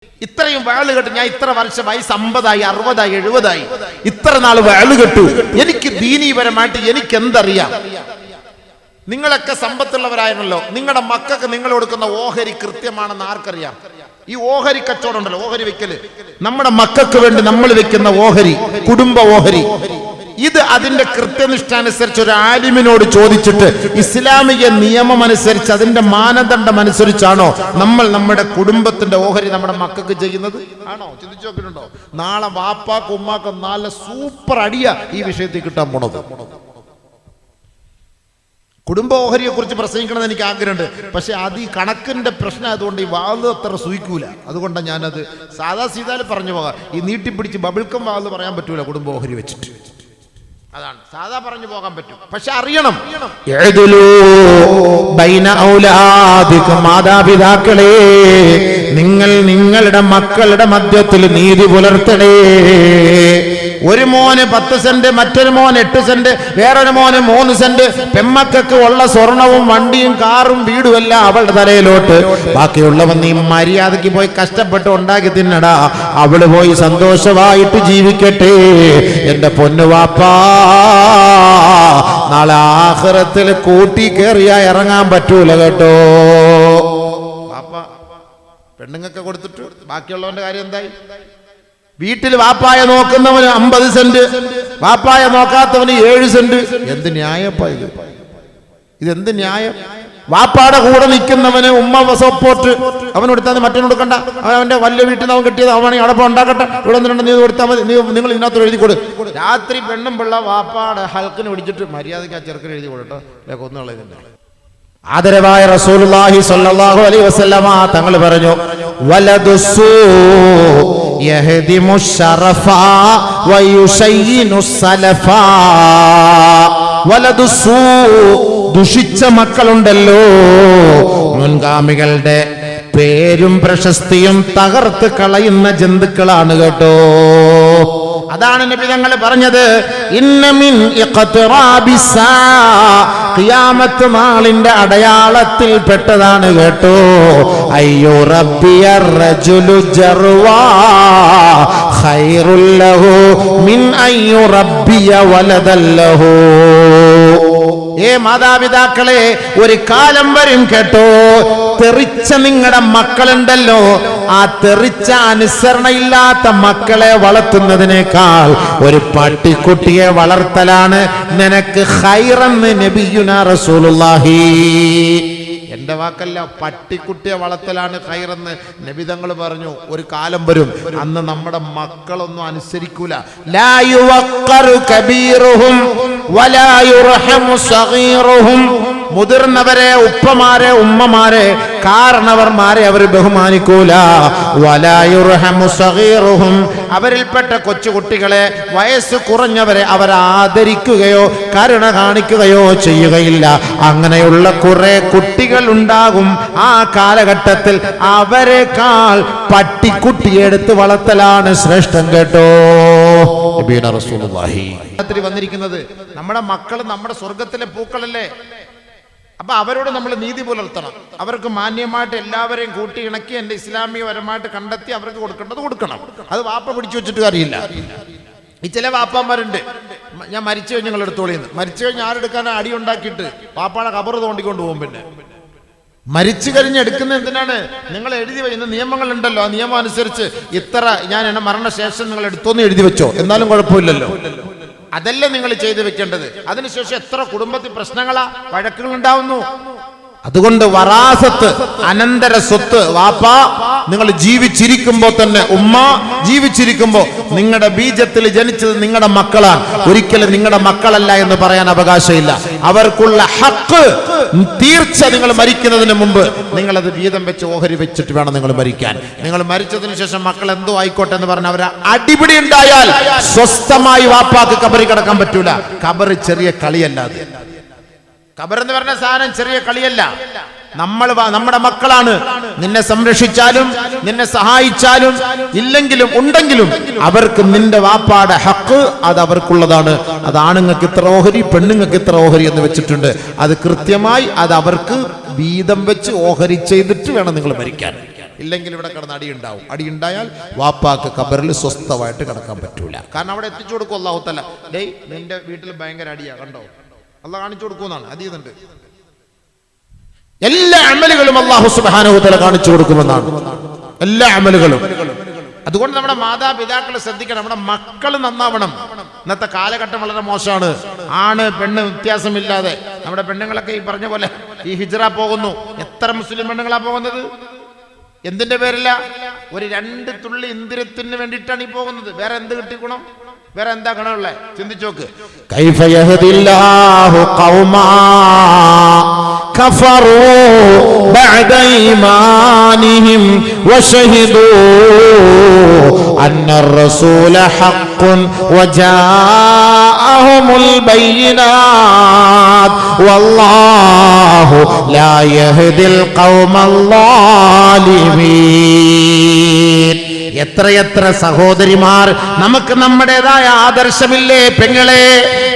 ഇത്രയും വയല് കെട്ട് ഞാൻ ഇത്ര വർഷമായി 50ആയി 60ആയി 70ആയി ഇത്ര നാൾ വയല് കെട്ടു. എനിക്ക് ദീനീപരമായിട്ട് എനിക്ക് എന്തറിയാം? നിങ്ങളൊക്കെ സമ്പത്തുള്ളവരായിരുന്നല്ലോ. നിങ്ങളുടെ മക്കൾക്ക് നിങ്ങൾ കൊടുക്കുന്ന ഓഹരി കൃത്യമാണെന്ന് ആർക്കറിയാം? ഈ ഓഹരി കച്ചവടം ഉണ്ടല്ലോ, ഓഹരി വെക്കല്, നമ്മുടെ മക്കൾക്ക് വേണ്ടി നമ്മൾ വെക്കുന്ന ഓഹരി, കുടുംബ ഓഹരി, ഇത് അതിന്റെ കൃത്യനിഷ്ഠ അനുസരിച്ച് ഒരു ആലിമിനോട് ചോദിച്ചിട്ട് ഇസ്ലാമിക നിയമം അനുസരിച്ച് അതിന്റെ മാനദണ്ഡം അനുസരിച്ചാണോ നമ്മൾ നമ്മുടെ കുടുംബത്തിന്റെ ഓഹരി നമ്മുടെ മക്കൾക്ക് ചെയ്യുന്നത്? ആണോ? ചിന്തിച്ചു നോക്കിയിട്ടുണ്ടോ? നാളെ വാപ്പാക്കും ഉമ്മാക്കും നല്ല സൂപ്പർ അടിയ ഈ വിഷയത്തിൽ കിട്ടാൻ പോണത്. കുടുംബ ഓഹരിയെ കുറിച്ച് പ്രസംഗിക്കണമെന്ന് എനിക്ക് ആഗ്രഹമുണ്ട്. പക്ഷെ അത് ഈ കണക്കിന്റെ പ്രശ്നം ആയതുകൊണ്ട് ഈ വാത് അത്ര സൂയിക്കൂല. അതുകൊണ്ടാണ് ഞാനത് സാധാ സീതാല് പറഞ്ഞു പോകാം. ഈ നീട്ടിപ്പിടിച്ച് ബബിൾക്കം വാത് പറയാൻ പറ്റൂല കുടുംബ ഓഹരി വെച്ചിട്ട്. അതാണ് സാധാ പറഞ്ഞു പോകാൻ പറ്റും. പക്ഷെ അറിയണം, മാതാപിതാക്കളെ നിങ്ങൾ നിങ്ങളുടെ മക്കളുടെ മധ്യത്തിൽ നീതി പുലർത്തണേ. ഒരു മോന് 10 സെന്റ്, മറ്റൊരു മോന് 8 സെന്റ്, വേറൊരു മോന് 3 സെന്റ്. പെമ്മക്കൾക്ക് ഉള്ള സ്വർണവും വണ്ടിയും കാറും വീടും എല്ലാം അവളുടെ തലയിലോട്ട്. ബാക്കിയുള്ളവൻ നീ മര്യാദയ്ക്ക് പോയി കഷ്ടപ്പെട്ട് ഉണ്ടാക്കി തിന്നടാ. അവള് പോയി സന്തോഷമായിട്ട് ജീവിക്കട്ടെ. എന്റെ പൊന്നുവാപ്പാ, നാളെ ആഖിറത്തിൽ കൂട്ടി കേറിയാ ഇറങ്ങാൻ പറ്റൂല കേട്ടോ. വാപ്പ പെണ്ണുങ്ങൾക്ക് കൊടുത്തിട്ട് ബാക്കിയുള്ളവന്റെ കാര്യം എന്തായി? വീട്ടിൽ വാപ്പായ നോക്കുന്നവന് 50 സെന്റ്, വാപ്പായ നോക്കാത്തവന് 7 സെന്റ്. എന്ത് ന്യായപ്പാ ഇത്? ഇതെന്ത് ന്യായം? വാപ്പാടെ കൂടെ നിൽക്കുന്നവന് ഉമ്മ സപ്പോർട്ട്, അവനെടുത്താൽ മറ്റൊന്നും കൊടുക്കണ്ട. അവന്റെ വലിയ വീട്ടിൽ നിന്ന് അവൻ കിട്ടിയത് അവനാണെങ്കിൽ അടപ്പം ഉണ്ടാക്കട്ടെ. ഇവിടെ നിന്നുണ്ട് നീ കൊടുത്താൽ മതി, നിങ്ങൾ ഇതിനകത്ത് എഴുതി കൊടു. രാത്രി പെണ്ണും പിള്ള വാപ്പാടെ ഹൽക്കിന് പിടിച്ചിട്ട് മര്യാദയ്ക്ക് ആ ചെറുക്കന് എഴുതി കൊടുട്ടോ, കൊന്നുകളയുന്നുണ്ട്. ആദരവായ റസൂലുള്ളാഹി സ്വല്ലല്ലാഹു അലൈഹി വസല്ലമ തങ്ങൾ പറഞ്ഞു, വലദുസൂ യഹ്ദിമു ശറഫാ വയുശയ്യിനു സലഫാ. വലദുസൂ, ദുഷിച്ച മക്കളുണ്ടല്ലോ, മുൻഗാമികളുടെ പേരും പ്രശസ്തിയും തകർത്ത് കളയുന്ന ജന്തുക്കളാണ് കേട്ടോ. അതാണ് നബി തങ്ങൾ പറഞ്ഞത്, ഇന്നമിൻ ഇഖ്തിറാബിസ്സാ, ഖിയാമത്ത് നാളിന്റെ അടയാളത്തിൽ പെട്ടതാണ് കേട്ടോ. അയ്യോ റബ്ബിയർ റജുലു ജർവാ ഖൈറുൽ ലഹു മിൻ അയ്യു റബ്ബിയ വലദല്ലഹു. ഏ മാതാപിതാക്കളെ, ഒരു കാലം വരും കേട്ടോ, തെറിച്ച നിങ്ങളുടെ മക്കളുണ്ടല്ലോ, ആ തെറിച്ച അനുസരണയില്ലാത്ത മക്കളെ വളർത്തുന്നതിനേക്കാൾ ഒരു പട്ടിക്കുട്ടിയെ വളർത്തലാണ് നിനക്ക് ഖൈറെന്ന് നബിയുനാ റസൂലുള്ളാഹി. എന്റെ വാക്കല്ല, പട്ടിക്കുട്ടിയെ വളർത്തലാണ് ഖൈറെന്ന് നബി തങ്ങൾ പറഞ്ഞു. ഒരു കാലം വരും, അന്ന് നമ്മുടെ മക്കളൊന്നും അനുസരിക്കൂല. ലാ യുവഖറു കബീറുഹും വലാ യുർഹമു സഗീറുഹും. മുതിർന്നവരെ, ഉപ്പമാരെ, ഉമ്മമാരെ, കാരണവർമാരെ അവർ ബഹുമാനിക്കൂല. വലാ യുർഹമു സഗീറുഹും, അവരിൽപ്പെട്ട കൊച്ചുകുട്ടികളെ, വയസ്സ് കുറഞ്ഞവരെ അവർ ആദരിക്കുകയോ കരുണ കാണിക്കുകയോ ചെയ്യുകയില്ല. അങ്ങനെയുള്ള കുറെ കുട്ടികൾ ഉണ്ടാകും ആ കാലഘട്ടത്തിൽ. അവരെക്കാൾ പട്ടിക്കുട്ടിയെടുത്ത് വളർത്തലാണ് ശ്രേഷ്ഠം കേട്ടോ. വന്നിരിക്കുന്നത് നമ്മുടെ മക്കൾ നമ്മുടെ സ്വർഗത്തിലെ പൂക്കളല്ലേ. അപ്പൊ അവരോട് നമ്മൾ നീതി പുലർത്തണം. അവർക്ക് മാന്യമായിട്ട് എല്ലാവരെയും കൂട്ടി ഇണക്കി എന്റെ ഇസ്ലാമികപരമായിട്ട് കണ്ടെത്തി അവർക്ക് കൊടുക്കേണ്ടത് കൊടുക്കണം. അത് വാപ്പ പിടിച്ചു വെച്ചിട്ട് കാര്യമില്ല. ഈ ചില വാപ്പാന്മാരുണ്ട്, ഞാൻ മരിച്ചു കഴിഞ്ഞ് നിങ്ങൾ എടുത്തോളിന്ന്. മരിച്ചു കഴിഞ്ഞ് ആരെടുക്കാനും അടി ഉണ്ടാക്കിയിട്ട് വാപ്പാടെ കബറ് തോണ്ടിക്കൊണ്ട് പോകും. പിന്നെ മരിച്ചു കഴിഞ്ഞ് എടുക്കുന്ന എന്തിനാണ്? നിങ്ങൾ എഴുതി ഇന്ന് നിയമങ്ങളുണ്ടല്ലോ, ആ നിയമം അനുസരിച്ച് ഇത്ര ഞാൻ എന്നെ മരണശേഷം നിങ്ങൾ എടുത്തോന്ന് എഴുതി വെച്ചോ, എന്നാലും കുഴപ്പമില്ലല്ലോ. അതല്ലേ നിങ്ങൾ ചെയ്തു വെക്കേണ്ടത്. അതിനുശേഷം എത്ര കുടുംബത്തിൽ പ്രശ്നങ്ങളാ, വഴക്കുകൾ ഉണ്ടാവുന്നു. അതുകൊണ്ട് വറാസത്ത്, അനന്തര സ്വത്ത്, വാപ്പ നിങ്ങൾ ജീവിച്ചിരിക്കുമ്പോ തന്നെ, ഉമ്മ ജീവിച്ചിരിക്കുമ്പോ നിങ്ങളുടെ ബീജത്തിൽ ജനിച്ചത് നിങ്ങളുടെ മക്കളാണ്. ഒരിക്കലും നിങ്ങളുടെ മക്കളല്ല എന്ന് പറയാൻ അവകാശമില്ല. അവർക്കുള്ള ഹക്ക് തീർച്ച നിങ്ങൾ മരിക്കുന്നതിന് മുമ്പ് നിങ്ങളത് വീതം വെച്ച് ഓഹരി വെച്ചിട്ട് വേണം നിങ്ങൾ മരിക്കാൻ. നിങ്ങൾ മരിച്ചതിന് ശേഷം മക്കൾ എന്തോ ആയിക്കോട്ടെ എന്ന് പറഞ്ഞ അവരെ അടിപിടി ഉണ്ടായാൽ സ്വസ്ഥമായി വാപ്പാക്ക് കബറി കിടക്കാൻ പറ്റൂല. കബറ് ചെറിയ കളിയല്ലാതെ, ഖബറെന്ന് പറഞ്ഞ സാധനം ചെറിയ കളിയല്ല. നമ്മുടെ മക്കളാണ്. നിന്നെ സംരക്ഷിച്ചാലും നിന്നെ സഹായിച്ചാലും ഇല്ലെങ്കിലും ഉണ്ടെങ്കിലും അവർക്ക് നിന്റെ വാപ്പാടെ ഹക്ക് അത് അവർക്കുള്ളതാണ്. അത് ആണുങ്ങൾക്ക് ഇത്ര ഓഹരി, പെണ്ണുങ്ങൾക്ക് ഇത്ര ഓഹരി എന്ന് വെച്ചിട്ടുണ്ട്. അത് കൃത്യമായി അത് അവർക്ക് വീതം വെച്ച് ഓഹരി ചെയ്തിട്ട് വേണം നിങ്ങൾ മരിക്കാൻ. ഇല്ലെങ്കിൽ ഇവിടെ കിടന്ന് അടി ഉണ്ടാവും. അടി ഉണ്ടായാൽ വാപ്പാക്ക് ഖബറിൽ സ്വസ്ഥമായിട്ട് കിടക്കാൻ പറ്റൂല. കാരണം അവിടെ എത്തിച്ചു കൊടുക്കും അല്ലാഹു തആല. ഡേയ് നിന്റെ വീട്ടിൽ ഭയങ്കര അടിയാ, കണ്ടോ, അള്ളാഹ് കാണിച്ചു കൊടുക്കുമെന്നാണ് അതീതുണ്ട്. എല്ലാ അമലുകളും അല്ലാഹു സുബ്ഹാനഹു വ തആല കാണിച്ചു കൊടുക്കുമെന്നാണ്, എല്ലാ അമലുകളും. അതുകൊണ്ട് നമ്മുടെ മാതാപിതാക്കൾ ശ്രദ്ധിക്കണം, നമ്മുടെ മക്കൾ നന്നാവണം. ഇന്നത്തെ കാലഘട്ടം വളരെ മോശമാണ്. ആണ് പെണ്ണ് വ്യത്യാസമില്ലാതെ നമ്മുടെ പെണ്ണുങ്ങളൊക്കെ ഈ പറഞ്ഞ പോലെ ഈ ഹിജ്റ പോകുന്നു. എത്ര മുസ്ലിം പെണ്ണുങ്ങളാ പോകുന്നത്? എന്തിന്റെ പേരില്ല? ഒരു 2 തുള്ളി ഇന്ദിരത്തിന് വേണ്ടിയിട്ടാണ് ഈ പോകുന്നത്. വേറെ എന്ത് കിട്ടിക്കണം? വേറെ എന്താ ഗുണമുള്ളേ? ചിന്തിച്ചോക്ക്. കൈഫ യഹ്ദില്ലാഹു ഖൗമാ കഫറൂ ബഅദ ഈമാനിഹിം വശഹിദൂ അന്ന റസൂല ഹഖ്ഖുൻ വജാഅഹുമുൽ ബയ്യിനാത്ത് വല്ലാഹു ലാ യഹ്ദിൽ ഖൗമൽ ളാലിമീൻ. എത്രയെത്ര സഹോദരിമാർ നമുക്ക് നമ്മുടേതായ ആദർശമില്ലേ പെങ്ങളെ?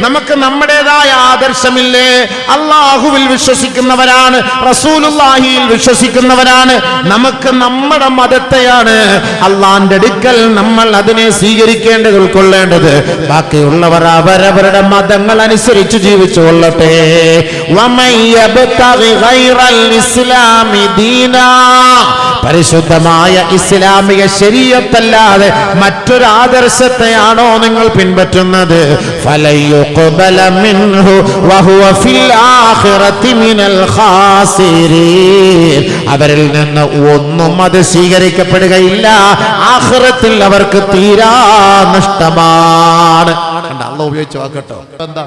നമുക്ക് നമ്മുടേതായ ആദർശമില്ലേ? അള്ളാഹുവിൽ വിശ്വസിക്കുന്നവരാണ്, റസൂലുള്ളാഹിയിൽ വിശ്വസിക്കുന്നവരാണ്. നമുക്ക് നമ്മുടെ മതത്തെയാണ് അള്ളാന്റെ അടുക്കൽ നമ്മൾ അതിനെ സ്വീകരിക്കേണ്ടത്, ഉൾക്കൊള്ളേണ്ടത്. ബാക്കിയുള്ളവർ അവരവരുടെ മതങ്ങൾ അനുസരിച്ച് ജീവിച്ചു കൊള്ളട്ടെ. പരിശുദ്ധമായ ഇസ്ലാമിക ശരീഅത്തല്ലാതെ മറ്റൊരു ആദർശത്തെയാണോ നിങ്ങൾ പിൻപറ്റുന്നത്? ഫലയുഖ്ബല മിൻഹു വഹുവ ഫിൽ ആഖിറതി മിനൽ ഖാസിരീൻ. അവരിൽ നിന്ന് ഒന്നും അത് സ്വീകരിക്കപ്പെടുകയില്ല. ആഖിറത്തിൽ അവർക്ക് തീരാ നഷ്ടമാണ്. അല്ലാഹു ഉപയോഗിച്ച വാക്കട്ടോ. എന്താ?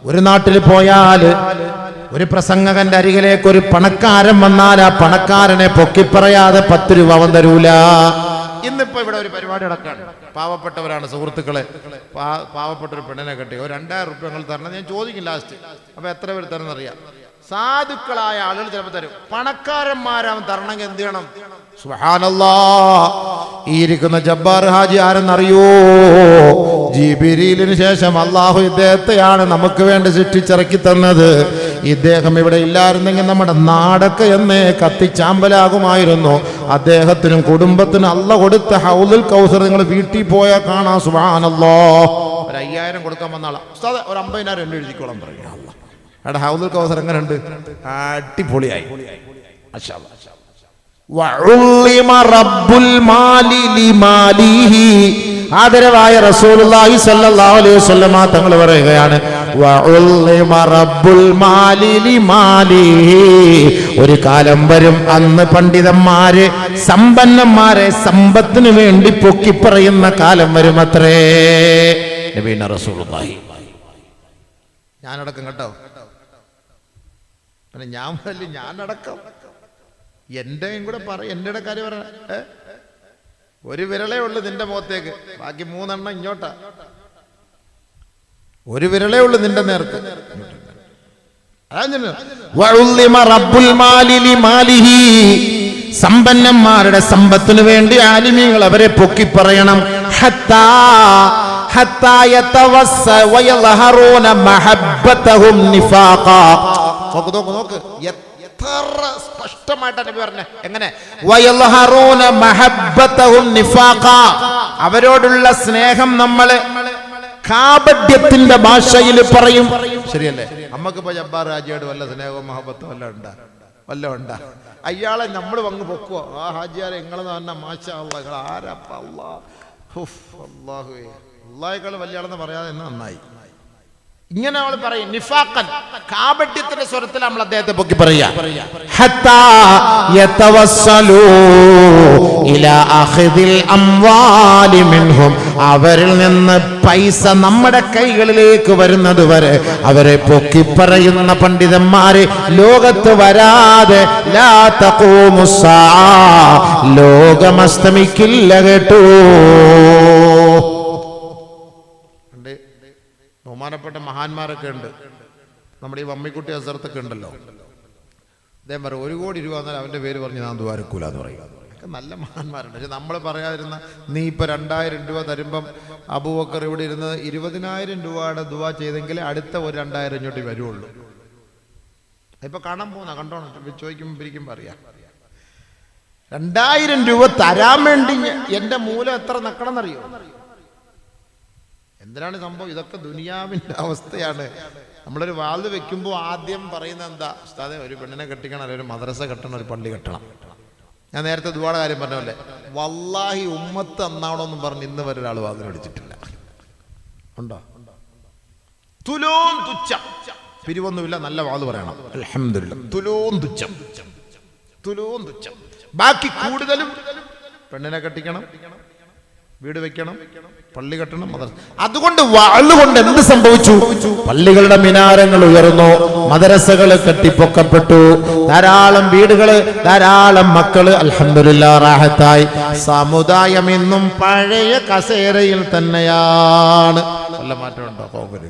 ഒരു നാട്ടിൽ പോയാൽ ഒരു പ്രസംഗകന്റെ അരികിലേക്ക് ഒരു പണക്കാരൻ വന്നാൽ ആ പണക്കാരനെ പൊക്കിപ്പറയാതെ 10 രൂപ അവൻ തരൂല. ഇന്നിപ്പോ ഇവിടെ ഒരു പരിപാടി നടക്കാണ്. പാവപ്പെട്ടവരാണ് സുഹൃത്തുക്കളെ, പാവപ്പെട്ട ഒരു പെണ്ണിനെ കെട്ടി ഒരു 2000 റുപ്യ നിങ്ങൾ തരണം. ഞാൻ ചോദിക്കും ലാസ്റ്റ്. അപ്പൊ എത്ര പേര് തരുന്നറിയാം? സാധുക്കളായ ആളുകൾ ചിലപ്പോൾ തരും. പണക്കാരന്മാരാവും തരണമെങ്കിൽ എന്ത് ചെയ്യണം? സുബ്ഹാനല്ലാഹ്, ഈ ഇരിക്കുന്ന ജബ്ബാർ ഹാജി ആരെന്നറിയോ? ജിബ്രീലിന് ശേഷം അള്ളാഹു ഇദ്ദേഹത്തെയാണ് നമുക്ക് വേണ്ടി സൃഷ്ടിച്ചിറക്കി തന്നത്. ഇദ്ദേഹം ഇവിടെ ഇല്ലായിരുന്നെങ്കിൽ നമ്മുടെ നാടൊക്കെ എന്നേ കത്തിച്ചാമ്പലാകുമായിരുന്നു. അദ്ദേഹത്തിനും കുടുംബത്തിനും അള്ളാഹ് കൊടുത്ത ഹൗലുൽ കൗസർ നിങ്ങൾ വീട്ടിൽ പോയാൽ കാണാം. സുബ്ഹാനല്ലാഹ്, ഒരു 5000 കൊടുക്കാൻ വന്നാളാ ഉസ്താദ് ഒരു 50,000 എന്നെ എഴുതിക്കോളാൻ പറയാം. അവിടെ ഹൗലുൽ കൗസർ എങ്ങനെ ഉണ്ട്? അടിപൊളിയായി. മാഷാ അല്ലാഹ്. വഉള്ളിമ റബ്ബുൽ മാലി ലിമാലിഹി. ആദരവായ റസൂലുള്ളാഹി സ്വല്ലല്ലാഹു അലൈഹി വസല്ലമ തങ്ങൾ പറയുകയാണ്, വഉള്ളിമ റബ്ബുൽ മാലി ലിമാലിഹി. ഒരു കാലം വരും അന്ന് പണ്ഡിതന്മാര് സമ്പന്നന്മാരെ സമ്പത്തിന് വേണ്ടി പൊക്കിപ്പറയുന്ന കാലം വരും അത്രേ. നബിന റസൂലുള്ളാഹി. ഞാനടക്കം കേട്ടോ, പിന്നെ ഞാനടക്കം എന്റെയും കൂടെ പറയും. എൻ്റെ കാര്യം പറ. ഒരു വിരലേ ഉള്ളു നിന്റെ മുഖത്തേക്ക്, ബാക്കി 3 എണ്ണം ഇങ്ങോട്ടാ. ഒരു വിരലേ ഉള്ളു നിന്റെ നേർക്ക്. സമ്പന്നന്മാരുടെ സമ്പത്തിനു വേണ്ടി ആലിമീങ്ങൾ അവരെ പൊക്കി പറയണം. നോക്ക് എത്ര സ്പഷ്ടമായിട്ടാണ് നബി പറഞ്ഞത്. എങ്ങനെ? അവരോടുള്ള സ്നേഹം നമ്മള് കാപട്യത്തിന്റെ ഭാഷയിൽ പറയും. ശരിയല്ലേ? നമുക്കിപ്പോ ജബ്ബാർ ഹാജിയോട് വല്ല സ്നേഹവും മഹബത്തും വല്ല ഉണ്ടാ? അയാളെ നമ്മൾ വന്ന് പൊക്കുവോ? ആ ഹാജിയാരെ നിങ്ങളെന്ന് പറഞ്ഞാൽ മാഷാ അല്ലാഹ്, ആരപ്പ അള്ളാഹുവേക്കാൾ വലിയ ആളെന്ന് പറയാതെ എന്ന് നന്നായി. ഇങ്ങനെ അവൾ പറയും. നിഫാഖൻ, കാപട്യത്തിന്റെ സ്വരത്തിൽ നമ്മൾ അദ്ദേഹത്തെ പൊക്കി പറയാ. ഹത്താ യതവസ്സലൂ ഇലാ അഖദിൽ അംവാലി മിൻഹും. അവരിൽ നിന്ന് പൈസ നമ്മുടെ കൈകളിലേക്ക് വരുന്നത് വരെ അവരെ പൊക്കി പറയുന്ന പണ്ഡിതന്മാര് ലോകത്ത് വരാതെ ലാ തഖൂമുസ്സാ, ലോകം അസ്തമിക്കില്ല കേട്ടോ. ബഹുമാനപ്പെട്ട മഹാന്മാരൊക്കെ ഉണ്ട്. നമ്മുടെ ഈ വമ്മിക്കുട്ടി ഹസരത്തൊക്കെ ഉണ്ടല്ലോ. അദ്ദേഹം പറയും 1 കോടി രൂപ എന്നാൽ അവൻ്റെ പേര് പറഞ്ഞ് ഞാൻ ദുആരക്കൂല എന്ന് പറയും. ഒക്കെ നല്ല മഹാന്മാരുണ്ട്. പക്ഷെ നമ്മൾ പറയാതിരുന്ന നീ ഇപ്പം 2000 രൂപ തരുമ്പം അബൂബക്കർ ഇവിടെ ഇരുന്ന് 20,000 രൂപയുടെ ദുആ ചെയ്തെങ്കിൽ അടുത്ത ഒരു 2000 ഇങ്ങോട്ട് വരുള്ളൂ. ഇപ്പം കാണാൻ പോകുന്ന കണ്ടോണം ചോദിക്കുമ്പോൾ പിരിക്കുമ്പോൾ അറിയാം. 2000 രൂപ തരാൻ വേണ്ടി എൻ്റെ മൂലം എത്ര നക്കണം എന്നറിയോ? എന്തിനാണ് സംഭവം? ഇതൊക്കെ ദുനിയാവിൻ്റെ അവസ്ഥയാണ്. നമ്മളൊരു വാൾവ് വെക്കുമ്പോൾ ആദ്യം പറയുന്നത് എന്താ? ഉസ്താദേ, ഒരു പെണ്ണിനെ കെട്ടിക്കണം, അല്ലെങ്കിൽ ഒരു മദ്രസ കെട്ടണം, ഒരു പള്ളി കെട്ടണം. ഞാൻ നേരത്തെ ദുആടെ കാര്യം പറഞ്ഞല്ലേ, വല്ലാഹി ഉമ്മത്ത് അന്നാവണമെന്നും പറഞ്ഞ് ഇന്ന് വരെ ഒരാൾ വാതിൽ അടിച്ചിട്ടില്ല. ഉണ്ടോ? തുലോം തുച്ഛം, പിരിവൊന്നുമില്ല, നല്ല വാത് പറയണം. അൽഹംദുലില്ലാ. തുലോം തുച്ഛം, തുലോം തുച്ഛം. ബാക്കി കൂടുതലും പെണ്ണിനെ കെട്ടിക്കണം, വീട് വെക്കണം, പള്ളി കെട്ടണം, മദ്രസ. അതുകൊണ്ട് വാളുകൊണ്ട് എന്ത് സംഭവിച്ചു? പള്ളികളുടെ മിനാരങ്ങൾ ഉയർന്നു, മദ്രസകൾ കെട്ടിപ്പൊക്കപ്പെട്ടു, ധാരാളം വീടുകള്, ധാരാളം മക്കള്. അൽഹംദുലില്ലാ, റാഹത്തായി. സമുദായം ഇന്നും പഴയ കസേരയിൽ തന്നെയാണ്. വല്ല മാറ്റമുണ്ടോ? കോകര്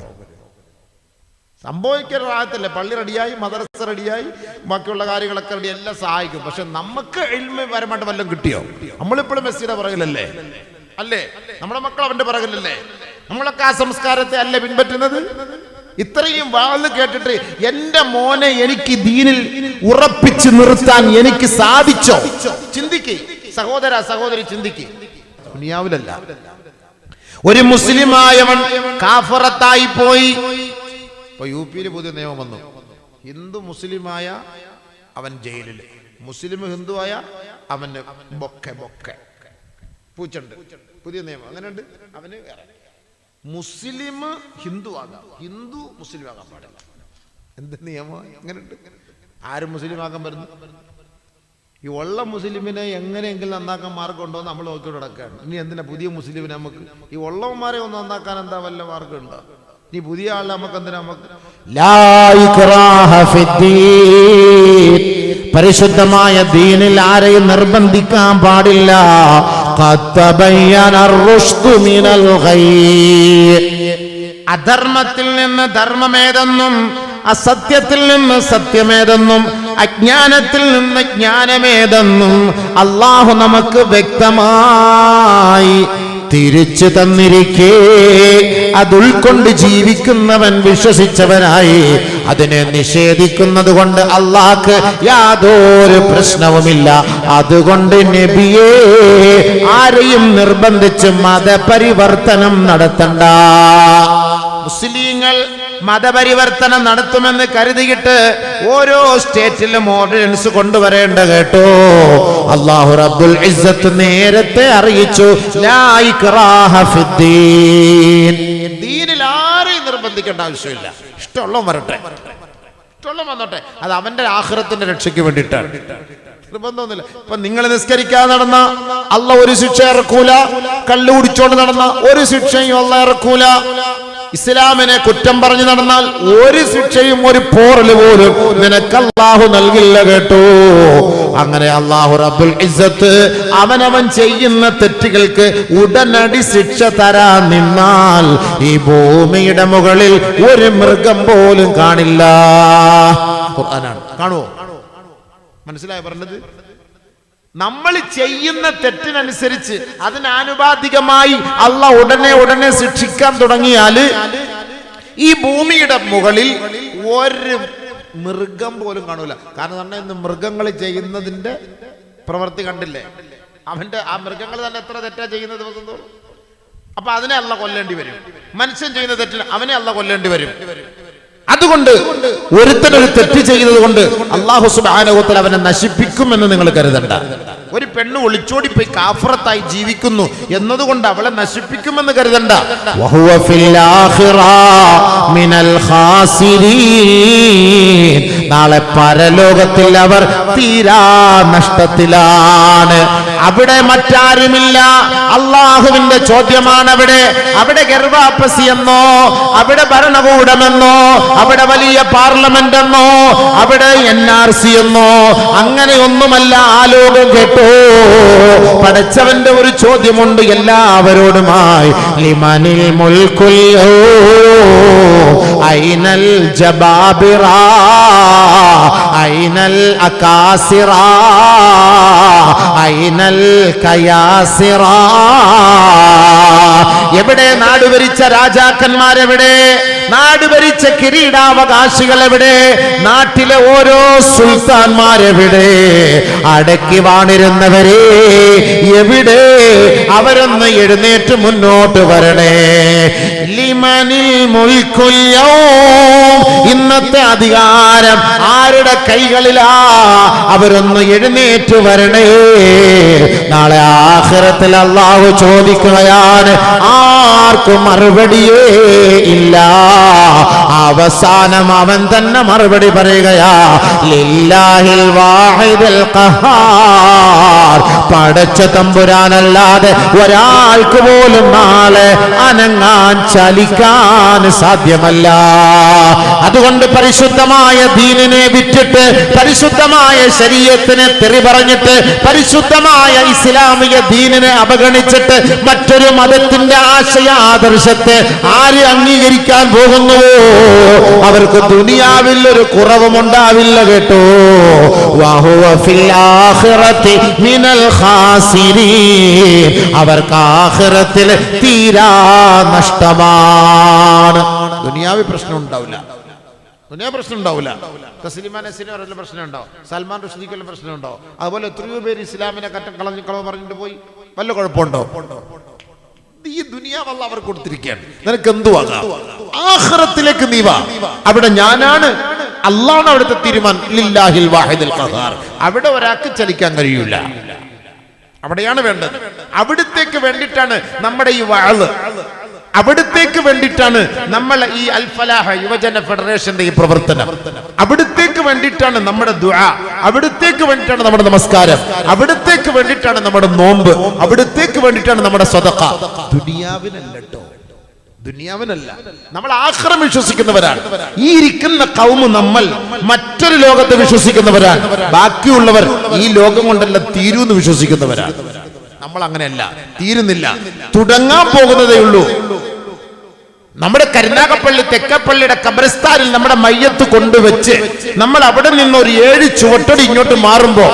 സംഭവിക്കാൻ റാഹത്തല്ലേ. പള്ളി റെഡിയായി, മദ്രസ റെഡിയായി, ബാക്കിയുള്ള കാര്യങ്ങളൊക്കെ റെഡി, എല്ലാം സഹായിക്കും. പക്ഷെ നമുക്ക് ഇൽമ് പരമായിട്ട് വല്ലതും കിട്ടിയോ? നമ്മളിപ്പോഴും മെസ്സിയുടെ പിറകിലല്ലേ? അല്ലേ? നമ്മുടെ മക്കൾ അവന്റെ പിറകിലല്ലേ? നമ്മളൊക്കെ ആ സംസ്കാരത്തെ അല്ലേ പിൻപറ്റുന്നത്? ഇത്രയും വാള് കേട്ടിട്ട് എന്റെ മോനെ എനിക്ക് ദീനിൽ ഉറപ്പിച്ചു നിർത്താൻ എനിക്ക് സാധിച്ചോ? ചിന്തിക്ക് സഹോദര, സഹോദരി, ചിന്തിക്ക്. ദുനിയാവിലല്ല. ഒരു മുസ്ലിമായവൻ കാഫറത്തായി പോയി. ഇപ്പൊ UP-യിൽ പുതിയ നിയമം വന്നു. ഹിന്ദു മുസ്ലിമായ അവൻ ജയിലിൽ, മുസ്ലിം ഹിന്ദുവായ അവന് ബൊക്കെ പൂച്ചണ്ട്. പുതിയ നിയമം അങ്ങനെയുണ്ട്. അവന് മുസ്ലിം ഹിന്ദു ആകാം, ഹിന്ദു മുസ്ലിം ആകാൻ പാടില്ല. എന്ത് നിയമം? അങ്ങനെയുണ്ട്. ആരും മുസ്ലിം ആകാൻ വരുന്നു? ഈ ഉള്ള മുസ്ലിമിനെ എങ്ങനെയെങ്കിലും നന്നാക്കാൻ മാർഗമുണ്ടോ എന്ന് നമ്മൾ നോക്കിയോട് നടക്കുകയാണ്. ഇനി എന്തിനാ പുതിയ മുസ്ലിമിനെ? നമുക്ക് ഈ ഉള്ളവന്മാരെ ഒന്ന് നന്നാക്കാൻ എന്താ വല്ല മാർഗമുണ്ടോ? നീ പുതിയ ആളെ നമുക്ക് എന്തിനാ? നമുക്ക് ലാ ഇക്റാഹ ഫിദ്ദീൻ, പരിശുദ്ധമായ ദീനിൽ ആരെയും നിർബന്ധിക്കാൻ പാടില്ല. ഖദ് തബയ്യന അർ-റുശ്ദു മിനൽ ഗയ്, അധർമ്മത്തിൽ നിന്ന് ധർമ്മമേതെന്നും അസത്യത്തിൽ നിന്ന് സത്യമേതെന്നും അജ്ഞാനത്തിൽ നിന്ന് ജ്ഞാനമേതെന്നും അല്ലാഹു നമുക്ക് വ്യക്തമായി തിരിച്ചു തന്നിരിക്കേ അത് ഉൾക്കൊണ്ട് ജീവിക്കുന്നവൻ വിശ്വസിച്ചവനായി അതിനെ നിഷേധിക്കുന്നത് കൊണ്ട് അല്ലാഹ്ക്ക് യാതൊരു പ്രശ്നവുമില്ല. അതുകൊണ്ട് നബിയേ, ആരെയും നിർബന്ധിച്ച് മതപരിവർത്തനം നടത്തണ്ട. മുസ്ലിങ്ങൾ മതപരിവർത്തനം നടത്തുമെന്ന് കരുതിയിട്ട് ഓരോ സ്റ്റേറ്റിലും ഓർഡിനൻസ് കൊണ്ടുവരേണ്ട കേട്ടോ. അല്ലാഹു റബ്ബുൽ ഇസ്സത്ത് നേരത്തെ അറിയിച്ചു, ലാ ഇക്റാഹ ഫിദ്ദീൻ, ദീനിൽ ആരെയും നിർബന്ധിക്കേണ്ട ആവശ്യമില്ല. ഇഷ്ടമുള്ളവൻ വരട്ടെ, ഇഷ്ടമുള്ളവൻ വന്നോട്ടെ. അത് അവന്റെ ആഖിറത്തിന്റെ രക്ഷയ്ക്ക് വേണ്ടിയിട്ടാണ്. നിർബന്ധമൊന്നുമില്ല. ഇപ്പൊ നിങ്ങൾ നിസ്കരിക്കാതെ നടന്ന അല്ലാഹ് ഒരു ശിക്ഷ ഇറക്കൂല. കള്ളു കുടിച്ചോണ്ട് നടന്ന ഒരു ശിക്ഷയും അല്ലാഹ് ഇറക്കൂല. ഇസ്ലാമിനെ കുറ്റം പറഞ്ഞു നടന്നാൽ ഒരു ശിക്ഷയും ഒരു പോറല് പോലും നിനക്ക് അല്ലാഹു നൽകില്ല കേട്ടോ. അങ്ങനെ അല്ലാഹു റബ്ബുൽ ഇസ്സത്ത് അവനവൻ ചെയ്യുന്ന തെറ്റുകൾക്ക് ഉടനടി ശിക്ഷ തരാൻ നിന്നാൽ ഈ ഭൂമിയുടെ മുകളിൽ ഒരു മൃഗം പോലും കാണില്ല. ഖുർആനാണ്. കാണുവോ? മനസ്സിലായോ പറഞ്ഞത്? നമ്മൾ ചെയ്യുന്ന തെറ്റിനനുസരിച്ച് അതിനാനുപാതികമായി അല്ലാഹ് ഉടനെ ശിക്ഷിക്കാൻ തുടങ്ങിയാൽ ഈ ഭൂമിയുടെ മുകളിൽ ഒരു മൃഗം പോലും കാണൂല. കാരണം ഇന്ന് മൃഗങ്ങൾ ചെയ്യുന്നതിന്റെ പ്രവൃത്തി കണ്ടില്ലേ? അവന്റെ ആ മൃഗങ്ങൾ തന്നെ എത്ര തെറ്റാ ചെയ്യുന്ന ദിവസം തോറും. അപ്പൊ അതിനെ അല്ലാഹ് കൊല്ലേണ്ടി വരും. മനുഷ്യൻ ചെയ്യുന്ന തെറ്റിന് അവനെ അല്ലാഹ് കൊല്ലേണ്ടി വരും. അതുകൊണ്ട് ഒരുത്തനൊരു തെറ്റ് ചെയ്യുന്നത് കൊണ്ട് അല്ലാഹു സുബ്ഹാനഹു വ തആല അവനെ നശിപ്പിക്കുമെന്ന് നിങ്ങൾ കരുതണ്ട. ഒരു പെണ്ണ് ഒളിച്ചോടിപ്പോയി കാഫറത്തായി ജീവിക്കുന്നു എന്നതുകൊണ്ട് അവളെ നശിപ്പിക്കുമെന്ന് കരുതണ്ട. വഹുവ ഫിൽ ആഖിറ മിനൽ ഖാസിരീൻ, നാളെ പരലോകത്തിൽ അവർ തീരാ നഷ്ടത്തിലാണ്. അവിടെ മറ്റാരുമില്ല. അള്ളാഹുവിന്റെ ചോദ്യമാണ് അവിടെ. അവിടെ ഗർഭാപ്പസി എന്നോ, അവിടെ ഭരണകൂടമെന്നോ, അവിടെ വലിയ പാർലമെന്റ് എന്നോ, അവിടെ NRC എന്നോ അങ്ങനെയൊന്നുമല്ല ആ ലോകം കേട്ടോ. പടച്ചവന്റെ ഒരു ചോദ്യമുണ്ട് എല്ലാവരോടുമായി. ലിമനിൽ മുൽക്കുൽ ഐനൽ ജബാബിറ ഐനൽ അകാസിറ ഐനൽ കയാസിറ. എവിടെ നാടുഭരിച്ച രാജാക്കന്മാരെവിടെ? നാട് ഭരിച്ച കിരീടാവകാശികൾ എവിടെ? നാട്ടിലെ ഓരോ സുൽത്താൻമാരെവിടെ? അടക്കി വാണിരുന്നവരെ എവിടെ? അവരൊന്ന് എഴുന്നേറ്റ് മുന്നോട്ട് വരണേ. ലിമനിൽ മുൽക്കുൽ യൗം, ഇന്നത്തെ അധികാരം ആരുടെ കൈകളിലാ? അവരൊന്ന് എഴുന്നേറ്റ് വരണേ. നാളെ ആഖിറത്തിൽ അല്ലാഹു ചോദിക്കുകയാണ്, ആർക്കും മറുപടിയേ ഇല്ല. അവസാനം അവൻ തന്നെ മറുപടി പറയുകയാ, ലില്ലാഹിൽ വാഹിദിൽ ഖഹാർ. പടച്ച തമ്പുരാനല്ലാതെ ഒരാൾക്ക് പോലും നാളെ അനങ്ങാൻ ചലിക്കാൻ സാധ്യമല്ല. അതുകൊണ്ട് പരിശുദ്ധമായ ദീനിനെ വിറ്റിട്ട്, പരിശുദ്ധമായ ശരീഅത്തിനെ തെറി പറഞ്ഞിട്ട്, പരിശുദ്ധമായ ഇസ്ലാമിക ദീനിനെ അവഗണിച്ചിട്ട് മറ്റൊരു മതത്തിന്റെ ആശയ ആദർശത്തെ ആര് അംഗീകരിക്കാൻ പോകുന്നുവോ അവർക്ക് ദുനിയാവിൽ ഒരു കുറവുമുണ്ടാവില്ല കേട്ടോ. വഹുവ ഫിൽ ആഖിറതി മിനൽ ഖാസിരീൻ. അവർക്ക് ആഖിറത്തിൽ തീരാ നഷ്ടമാണ്. ദുനിയാവിൽ പ്രശ്നം ഉണ്ടാവില്ല, പ്രശ്നം ഉണ്ടാവില്ല. തസ്ലിമാ നസീറിന് വല്ല പ്രശ്നം ഉണ്ടാവും, സൽമാൻ റുഷ്ദിക്ക് വല്ല പ്രശ്നം ഉണ്ടാവും. അതുപോലെ എത്രയോ പേര് ഇസ്ലാമിനെ കളവ് പറഞ്ഞിട്ട് പോയി, വല്ല കുഴപ്പമുണ്ടോ? ഈ ദുനിയാവ് അല്ലാഹു അവർക്ക് കൊടുത്തിരിക്കുകയാണ്. നിനക്ക് എന്തുവാകാം? ആഖിറത്തിലേക്ക് നീ വാ. അവിടെ ഞാനാണ്, അല്ലാഹുവാണ് അവിടുത്തെ തീരുമാനം. ലില്ലാഹിൽ വാഹിദിൽ ഖഹാർ. അവിടെ ഒരാൾക്ക് ചലിക്കാൻ കഴിയൂല. അവിടെയാണ് വേണ്ടത്. അവിടത്തേക്ക് വേണ്ടിയിട്ടാണ് നമ്മുടെ ഈ വഅള്, അവിടത്തേക്ക് വേണ്ടിയിട്ടാണ് നമ്മൾ ഈ അൽ ഫലാഹ് യുവജന ഫെഡറേഷന്റെ ഈ പ്രവർത്തനം, അവിടത്തേക്ക് വേണ്ടിയിട്ടാണ് നമ്മുടെ ദുആ, അവിടത്തേക്ക് വേണ്ടിയിട്ടാണ് നമ്മുടെ നമസ്കാരം, അവിടത്തേക്ക് വേണ്ടിയിട്ടാണ് നമ്മുടെ നോമ്പ്, അവിടത്തേക്ക് വേണ്ടിയിട്ടാണ് നമ്മുടെ സ്വതഖ. ദുനിയാവിനല്ല കേട്ടോ, ദുനിയാവിനല്ല. നമ്മൾ ആഖിറം വിശ്വസിക്കുന്നവരാണ്. ഈ ഇരിക്കുന്ന ഖൗമ് നമ്മൾ മറ്റൊരു ലോകത്തെ വിശ്വസിക്കുന്നവരാണ്. ബാക്കിയുള്ളവർ ഈ ലോകം കൊണ്ടല്ല തീരൂന്ന് വിശ്വസിക്കുന്നവരാണ്. നമ്മൾ അങ്ങനെയല്ല, തീരുന്നില്ല, തുടങ്ങാൻ പോകുന്നതേ ഉള്ളൂ. നമ്മുടെ കരുനാഗപ്പള്ളി തെക്കപ്പള്ളിയുടെ ഖബർസ്ഥാനിൽ നമ്മുടെ മയ്യത്ത് കൊണ്ടുവച്ച് നമ്മൾ അവിടെ നിന്ന് ഒരു 7 ചുവട്ടടി ഇങ്ങോട്ട് മാറുമ്പോ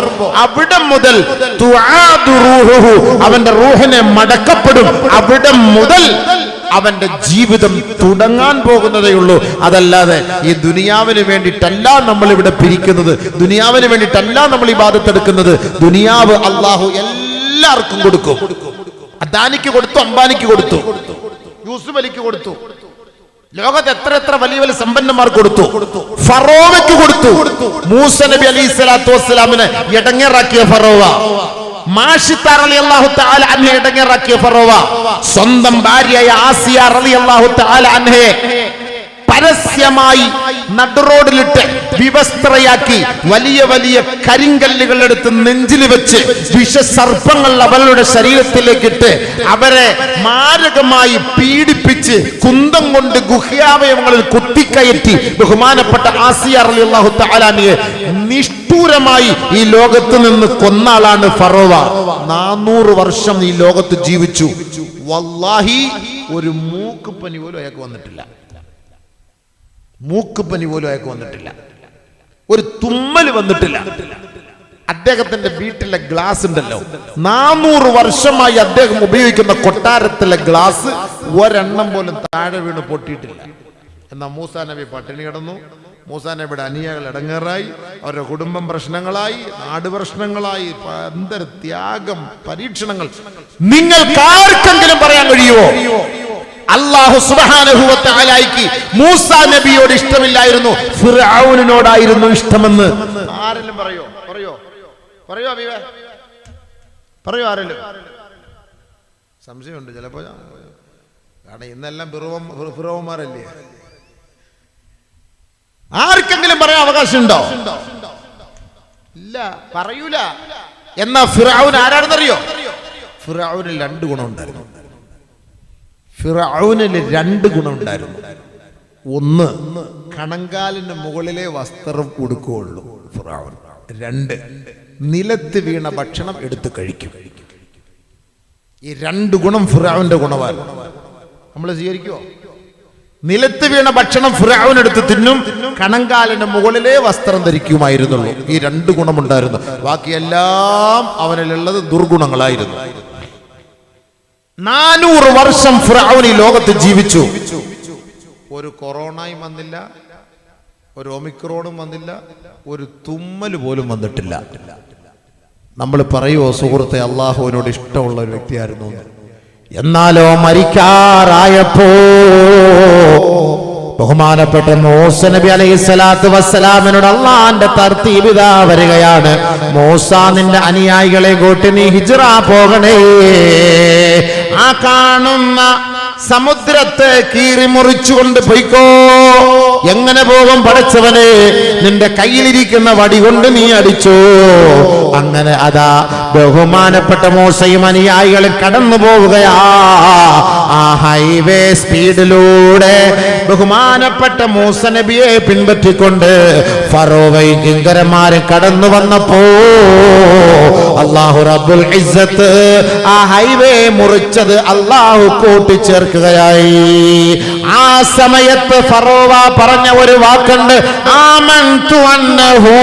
അവിടെ മുതൽ അവന്റെ റൂഹിനെ മടക്കപ്പെടും. അവിടെ മുതൽ അവന്റെ ജീവിതം തുടങ്ങാൻ പോകുന്നതേ ഉള്ളൂ. അതല്ലാതെ ഈ ദുനിയാവിന് വേണ്ടിയിട്ടല്ല നമ്മൾ ഇവിടെ പിരിക്കുന്നത്, ദുനിയാവിന് വേണ്ടിയിട്ടല്ല നമ്മൾ ഇബാദത്ത് എടുക്കുന്നത്. ദുനിയാവ് അല്ലാഹു എല്ലാവർക്കും കൊടുക്കും. അദാനിക്ക് കൊടുത്തു, അംബാനിക്ക് കൊടുത്തു, യൂസുഫ് അലിക്ക് കൊടുത്തു, ലോകത്ത് എത്ര എത്ര വലിയ വലിയ സമ്പന്നന്മാർക്ക് കൊടുത്തു, ഫറോവയ്ക്ക് കൊടുത്തു. മൂസ നബി അലൈഹി സ്വലാത്തു വസ്സലാമിനെ ഇടങ്ങേറാക്കിയ ഫറോവ, മാഷിത്താർ റളിയല്ലാഹു തആല അൻഹയെ ഇടങ്ങേറാക്കിയ ഫറോവ, സ്വന്തം ഭാര്യയായ ആസിയ റളിയല്ലാഹു തആല അൻഹയെ പരസ്യമായി നടുറോഡിലിട്ട് വിവസ്ത്രയാക്കി വലിയ വലിയ കരിങ്കല്ലുകൾ എടുത്ത് നെഞ്ചിൽ വെച്ച് വിഷസർപ്പങ്ങൾ അവളുടെ ശരീരത്തിലേക്കിട്ട് അവരെ മാരകമായി പീഡിപ്പിച്ച് കുന്തം കൊണ്ട് ഗുഹ്യാവയവങ്ങളിൽ കുത്തിക്കയറ്റി ബഹുമാനപ്പെട്ട ആസിയ റളിയല്ലാഹു തആല അൻഹയെ നിഷ്ഠൂരമായി ഈ ലോകത്ത് നിന്ന് കൊന്നാളാണ് ഫറോവ. 400 വർഷം ഈ ലോകത്ത് ജീവിച്ചു. വല്ലാഹി ഒരു മൂക്കുപനി പോലും അയാൾക്ക് വന്നിട്ടില്ല, മൂക്കുപനി പോലും അയാൾക്ക് വന്നിട്ടില്ല, ഒരു തുമ്മൽ വന്നിട്ടില്ല. അദ്ദേഹത്തിന്റെ വീട്ടിലെ ഗ്ലാസ് ഉണ്ടല്ലോ, 400 വർഷമായി അദ്ദേഹം ഉപയോഗിക്കുന്ന കൊട്ടാരത്തിലെ ഗ്ലാസ് ഒരെണ്ണം പോലും താഴെ വീണ് പൊട്ടിയിട്ടില്ല. എന്നാൽ മൂസാ നബി പട്ടിണി കിടന്നു. മൂസാ നബിയുടെ അനിയകൾ ഇടങ്ങേറായി, അവരുടെ കുടുംബം പ്രശ്നങ്ങളായി, നാട് പ്രശ്നങ്ങളായി, എന്തൊരു ത്യാഗം, പരീക്ഷണങ്ങൾ. നിങ്ങൾക്ക് ആർക്കെങ്കിലും പറയാൻ കഴിയുമോ അല്ലാഹു സുബ്ഹാനഹു വ തആലയ്ക്ക് മൂസാ നബിയോട് ഇഷ്ടമില്ലായിരുന്നു, ഫിർഔനിനോടായിരുന്നു ഇഷ്ടമെന്ന്? ആരെങ്കിലും പറയോ? അബീബേ, പറയോ ആരെങ്കിലും? സംശയമുണ്ട് ചിലപ്പോ. കാരണം ഇന്നെല്ലാം ഫിറൗന്മാരല്ലേ. ആർക്കെങ്കിലും പറയാൻ അവകാശമുണ്ടോ? ഇല്ല, പറയൂല. എന്നാ ഫിർഔൻ ആരാണെന്നറിയോ? ഫിർഔന് 2 ഗുണമുണ്ടായിരുന്നു. ഫിർഔനിന് 2 ഗുണമുണ്ടായിരുന്നു. ഒന്ന്, കണങ്കാലിന് മുകളിലെ വസ്ത്രം ഉടുക്കുകയുള്ളൂ ഫിർഔൻ. 2, നിലത്ത് വീണ ഭക്ഷണം എടുത്ത് കഴിക്കും. ഈ 2 ഗുണം ഫിർഔന്റെ ഗുണമാണ്. നമ്മൾ സ്വീകരിക്കുമോ? നിലത്ത് വീണ ഭക്ഷണം ഫിർഔൻ എടുത്ത് തിന്നും, കണങ്കാലിന് മുകളിലെ വസ്ത്രം ധരിക്കുമായിരുന്നുള്ളൂ. ഈ 2 ഗുണമുണ്ടായിരുന്നു. ബാക്കിയെല്ലാം അവനിലുള്ളത് ദുർഗുണങ്ങളായിരുന്നു. 400 വർഷം ഫിർഔൻ ഈ ലോകത്ത് ജീവിച്ചു. ഒരു കൊറോണയും വന്നില്ല, ഒരു ഒമിക്രോണും വന്നില്ല, ഒരു തുമ്മൽ പോലും വന്നിട്ടില്ല. നമ്മൾ പറയുമോ സുഹൃത്തെ അള്ളാഹുവിനോട് ഇഷ്ടമുള്ള ഒരു വ്യക്തിയായിരുന്നു? എന്നാലോ മരിക്കാറായപ്പോ ബഹുമാനപ്പെട്ട മൂസ നബി അലൈഹിസ്സലാത്തു വസ്സലാമിനോട് അള്ളാന്റെ തർത്തീബ് ഇതാ വരികയാണ്. മൂസ, നിന്റെ അനുയായികളെ കൂട്ടി നീ ഹിജ്റ പോകണേ. ആ കാണുന്ന സമുദ്രത്തെ കീറി മുറിച്ചുകൊണ്ട് പോയിക്കോ. എങ്ങനെ പോകും പടച്ചവനെ? നിന്റെ കയ്യിലിരിക്കുന്ന വടി കൊണ്ട് നീ അടിച്ചു. അങ്ങനെ അതാ ബഹുമാനപ്പെട്ട മൂസയും അനുയായികളും കടന്നു പോവുകയാ. ആ ഹൈവേ സ്പീഡിലൂടെ ബഹുമാനപ്പെട്ട മൂസ നബിയെ പിൻപറ്റിക്കൊണ്ട് ഫറോവയും കിങ്കരന്മാരും കടന്നു വന്നപ്പോ അല്ലാഹു റബ്ബുൽ ഇസ്സത്ത് ആ ഹൈവേ മുറിച്ചത് അല്ലാഹു കൂട്ടിച്ചേർക്കുകയായി. ആ സമയത്ത് ഫറോവ പറഞ്ഞ ഒരു വാക്കുണ്ട്, ആമൻതു അന്നഹു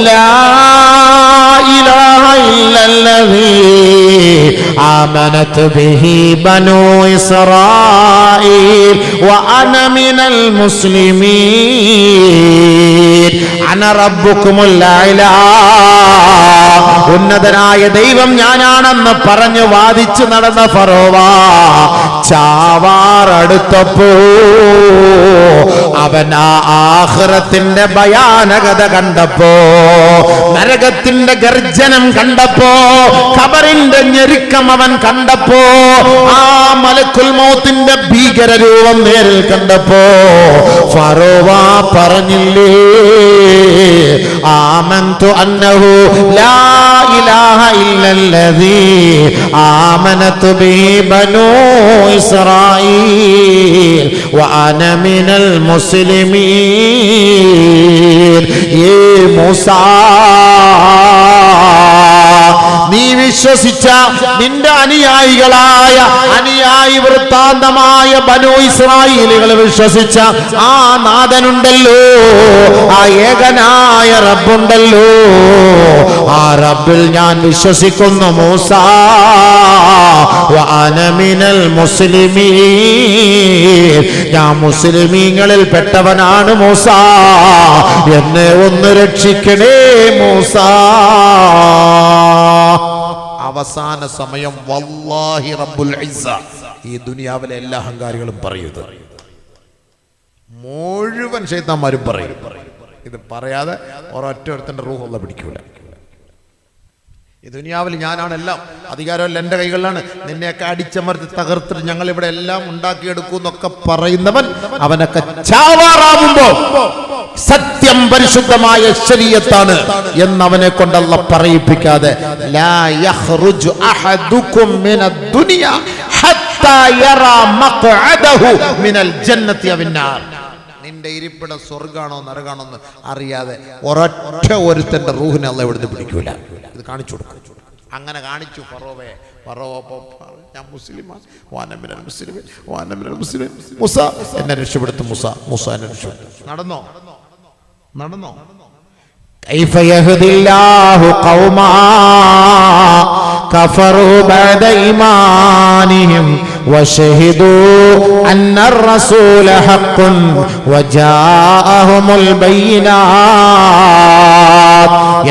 ലാ ഇലാഹ ഇല്ലല്ലദീ ആമനത് ബിഹി ബനൂ ഇസ്രായീൽ വഅന മിനൽ മുസ്ലിമീൻ അന റബ്ബുകുമുൽ അഅ്ലാ. ഉന്നതനായ ദൈവം ഞാനാണെന്ന് പറഞ്ഞു വാദിച്ചു നടന്ന ഫറോവ ചാവാറടുത്തപ്പോ അവൻ ആ ആഖിറത്തിന്റെ ഭയാനകത കണ്ടപ്പോ, നരകത്തിന്റെ ഗർജനം കണ്ടപ്പോ, ഖബറിന്റെ ഞെരുക്കം അവൻ കണ്ടപ്പോ, ആ മലക്കുൽ മൗത്തിന്റെ ഭീകരരൂപം നേരിൽ കണ്ടപ്പോ ഫറോവ പറഞ്ഞില്ലേ, ആമൻതു അന്നഹു ലാ ഇലാഹ ഇല്ലല്ലദീ ആമനതു ബിഹി ബനൂ ഇസ്രായീൽ വഅന മിനൽ മുസ്ലിമീൻ. ഏ മൂസാ, നീ വിശ്വസിച്ച നിന്റെ അനുയായികളായ അനുയായി വൃത്താന്തമായ ബനൂ ഇസ്രായേലുകൾ വിശ്വസിച്ച ആ നാഥനുണ്ടല്ലോ, ആ ഏകനായ റബ്ബുണ്ടല്ലോ, ആ റബ്ബിൽ ഞാൻ വിശ്വസിക്കുന്നു മൂസാ. വഅന മിനൽ മുസ്ലിമീൻ, ഞാൻ മുസ്ലിമീങ്ങളിൽ പെട്ടവനാണ് മൂസാ. എന്നെ ഒന്ന് രക്ഷിക്കണേ മൂസാ. അവസാന സമയം വല്ലാഹി റബ്ബുൽ ഇസ്സ, ഈ ദുനിയാവിലെ എല്ലാ അഹങ്കാരികളും പറയുന്നത് മുഴുവൻ ശൈത്താന്മാരും പറയും. ഇത് പറയാതെ ഒരൊറ്റ ഒരുത്തന്റെ റൂഹ് അല്ലാഹ് പിടിക്കൂല. ഈ ദുനിയാവിൽ ഞാനാണ് എല്ലാം, അധികാരമല്ല എൻ്റെ കൈകളിലാണ്, നിന്നെയൊക്കെ അടിച്ചമർത്തി തകർത്തിട്ട് ഞങ്ങൾ ഇവിടെ എല്ലാം ഉണ്ടാക്കിയെടുക്കും എന്നൊക്കെ പറയുന്നവൻ അവനൊക്കെ ചാവാറാവുമ്പോ സത്യം പരിശുദ്ധമായ ശരീഅത്താണ് എന്നവനെ കൊണ്ട് അല്ലാഹ് പറയിപ്പിക്കാതെ ലാ യഖ്റുജു അഹദുകും മിനദ് ദുനിയ ഹത്താ യറാ മഖ്അദഹു മിനൽ ജന്നതി വന്നാർ. നിന്റെ ഇരിപ്പിടം സ്വർഗ്ഗാണോ നരകാണോ എന്ന് അറിയാതെ ഒരൊറ്റ ഒരുത്തന്റെ റൂഹിനെ അല്ലാഹ് ഇവിടുന്ന് പിടിക്കൂല. ഇത് കാണിച്ചു കൊടുക്കും. അങ്ങനെ കാണിച്ചു ഫറോവയെ. ഫറോവ ഞാൻ മുസ്ലിമാണ്, വാനമിനൽ മുസ്ലിമീൻ, വാനമിനൽ മുസ്ലിമീൻ. മൂസ എന്നെ രക്ഷപ്പെടുത്തും, മൂസ മൂസ എന്നെ രക്ഷപ്പെടുത്തും. നടന്നോ? നടന്നോ? കൈഫ യഹ്ദില്ലാഹു ഖൗമാ കഫറൂ ബഅദ ഈമാനിഹിം വശഹിദൂ അന്നർ റസൂല ഹഖ്ഖുൻ വജാഅഹുമുൽ ബയ്യിനാത്ത്.